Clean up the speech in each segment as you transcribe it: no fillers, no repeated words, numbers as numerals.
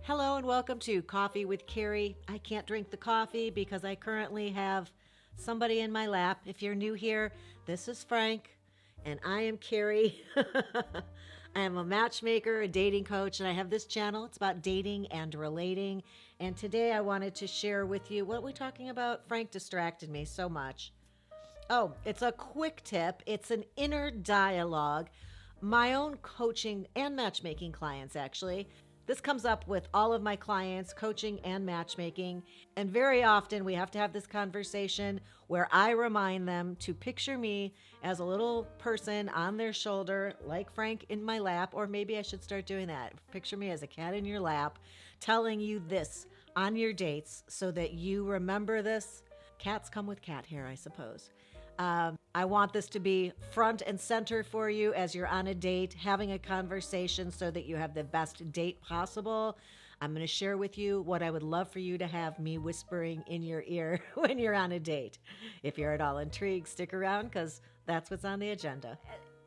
Hello and welcome to Coffee with Carey. I can't drink the coffee because I currently have somebody in my lap. If you're new here, this is Frank and I am Carey. I am a matchmaker, a dating coach, and I have this channel. It's about dating and relating. And today I wanted to share with you what we're talking about. Frank distracted me so much. Oh, it's a quick tip. It's an inner dialogue. My own coaching and matchmaking clients, actually. This comes up with all of my clients, coaching and matchmaking. And very often we have to have this conversation where I remind them to picture me as a little person on their shoulder, like Frank in my lap, or maybe I should start doing that. Picture me as a cat in your lap, telling you this on your dates so that you remember this. Cats come with cat hair, I suppose. I want this to be front and center for you as you're on a date, having a conversation so that you have the best date possible. I'm going to share with you what I would love for you to have me whispering in your ear when you're on a date. If you're at all intrigued, stick around because that's what's on the agenda.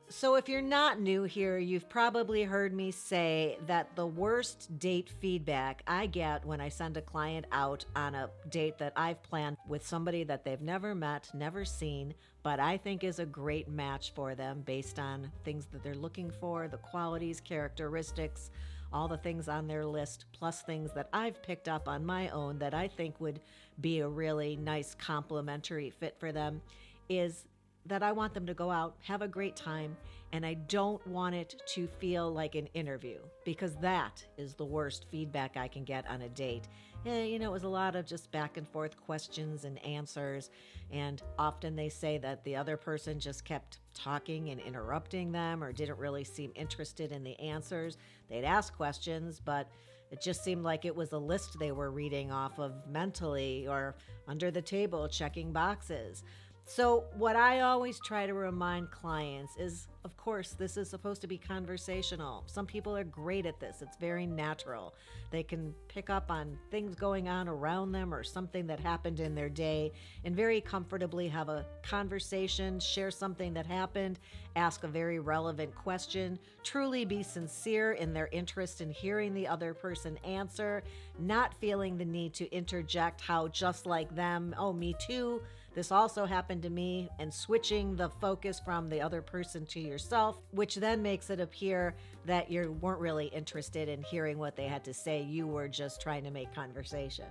So if you're not new here, you've probably heard me say that the worst date feedback I get when I send a client out on a date that I've planned with somebody that they've never met, never seen, but I think is a great match for them based on things that they're looking for, the qualities, characteristics, all the things on their list, plus things that I've picked up on my own that I think would be a really nice complementary fit for them, is that I want them to go out, have a great time, and I don't want it to feel like an interview because that is the worst feedback I can get on a date. It was a lot of just back and forth questions and answers, and often they say that the other person just kept talking and interrupting them or didn't really seem interested in the answers. They'd ask questions, but it just seemed like it was a list they were reading off of mentally or under the table checking boxes. So what I always try to remind clients is, of course, this is supposed to be conversational. Some people are great at this. It's very natural. They can pick up on things going on around them or something that happened in their day and very comfortably have a conversation, share something that happened, ask a very relevant question, truly be sincere in their interest in hearing the other person answer, not feeling the need to interject how just like them, oh, me too, this also happened to me, and switching the focus from the other person to yourself, which then makes it appear that you weren't really interested in hearing what they had to say. You were just trying to make conversation.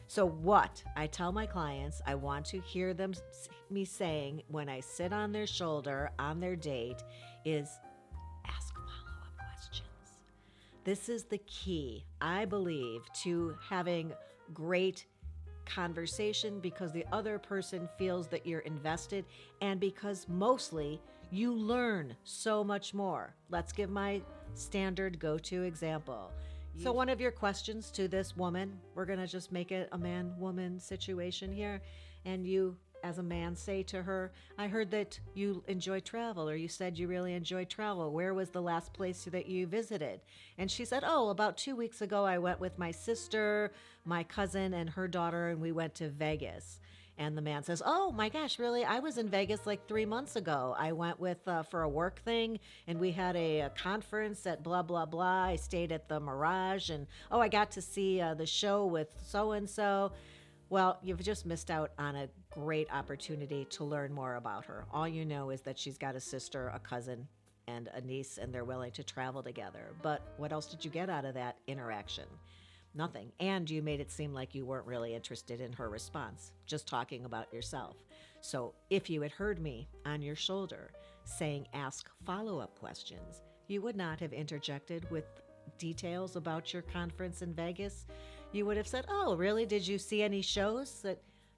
So what I tell my clients, I want to hear me saying when I sit on their shoulder on their date is ask follow-up questions. This is the key, I believe, to having great conversation because the other person feels that you're invested and because mostly you learn so much more. Let's give my standard go-to example. So one of your questions to this woman, we're going to just make it a man-woman situation here, and you as a man say to her, I heard that you enjoy travel, or you said you really enjoy travel. Where was the last place that you visited? And she said, oh, about 2 weeks ago, I went with my sister, my cousin, and her daughter, and we went to Vegas. And the man says, oh my gosh, really? I was in Vegas like 3 months ago. I went with for a work thing, and we had a conference at blah, blah, blah. I stayed at the Mirage, and oh, I got to see the show with so-and-so. Well, you've just missed out on a great opportunity to learn more about her. All you know is that she's got a sister, a cousin, and a niece, and they're willing to travel together. But what else did you get out of that interaction? Nothing. And you made it seem like you weren't really interested in her response, just talking about yourself. So if you had heard me on your shoulder saying ask follow-up questions, you would not have interjected with details about your conference in Vegas. You would have said, oh, really? Did you see any shows?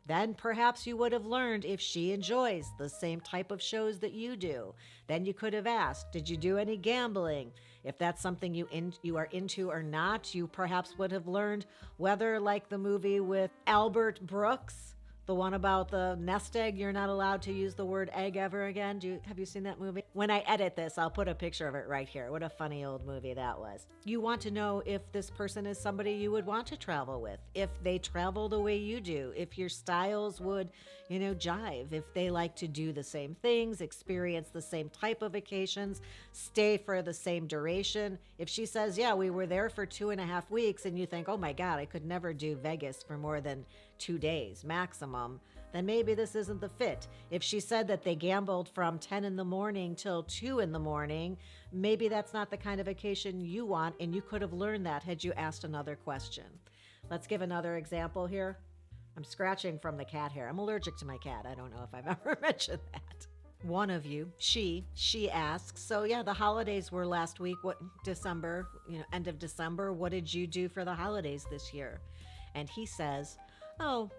Then perhaps you would have learned if she enjoys the same type of shows that you do. Then you could have asked, did you do any gambling? If that's something you are into or not, you perhaps would have learned whether, like the movie with Albert Brooks, The one about the nest egg, you're not allowed to use the word egg ever again. Have you seen that movie? When I edit this, I'll put a picture of it right here. What a funny old movie that was. You want to know if this person is somebody you would want to travel with, if they travel the way you do, if your styles would, jive, if they like to do the same things, experience the same type of vacations, stay for the same duration. If she says, yeah, we were there for 2.5 weeks, and you think, oh my God, I could never do Vegas for more than 2 days maximum, then maybe this isn't the fit. If she said that they gambled from 10 in the morning till 2 in the morning, maybe that's not the kind of vacation you want, and you could have learned that had you asked another question. Let's give another example here. I'm scratching from the cat hair. I'm allergic to my cat. I don't know if I've ever mentioned that. One of you, she asks, so yeah, the holidays were last week, December, end of December. What did you do for the holidays this year? And he says, oh,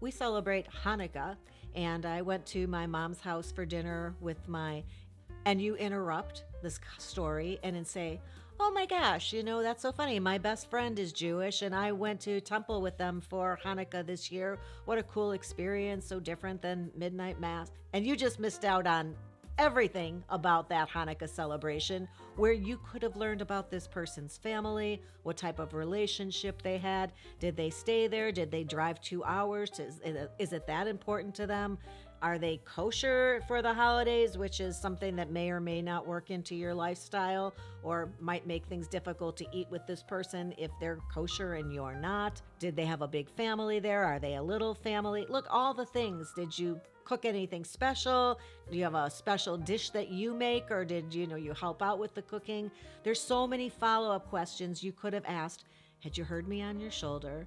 we celebrate Hanukkah, and I went to my mom's house for dinner with and you interrupt this story and say, oh my gosh, that's so funny. My best friend is Jewish, and I went to temple with them for Hanukkah this year. What a cool experience, so different than midnight mass. And you just missed out on everything about that Hanukkah celebration, where you could have learned about this person's family, what type of relationship they had. Did they stay there? Did they drive 2 hours? Is it that important to them? Are they kosher for the holidays, which is something that may or may not work into your lifestyle or might make things difficult to eat with this person if they're kosher and you're not? Did they have a big family there? Are they a little family? Look, all the things. Did you cook anything special? Do you have a special dish that you make, or did you help out with the cooking? There's so many follow-up questions you could have asked. Had you heard me on your shoulder?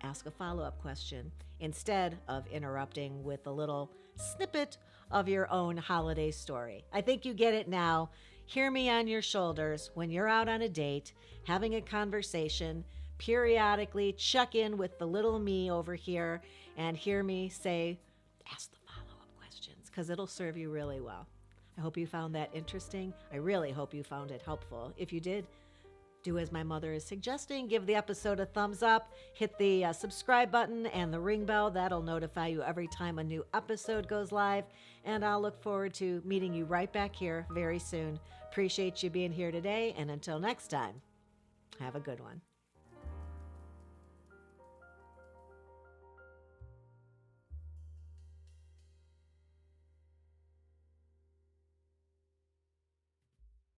Ask a follow-up question instead of interrupting with a little snippet of your own holiday story. I think you get it now. Hear me on your shoulders when you're out on a date, having a conversation. Periodically check in with the little me over here and hear me say, ask the follow-up questions, because it'll serve you really well. I hope you found that interesting. I really hope you found it helpful. If you did, do as my mother is suggesting. Give the episode a thumbs up. Hit the subscribe button and the ring bell. That'll notify you every time a new episode goes live. And I'll look forward to meeting you right back here very soon. Appreciate you being here today. And until next time, have a good one.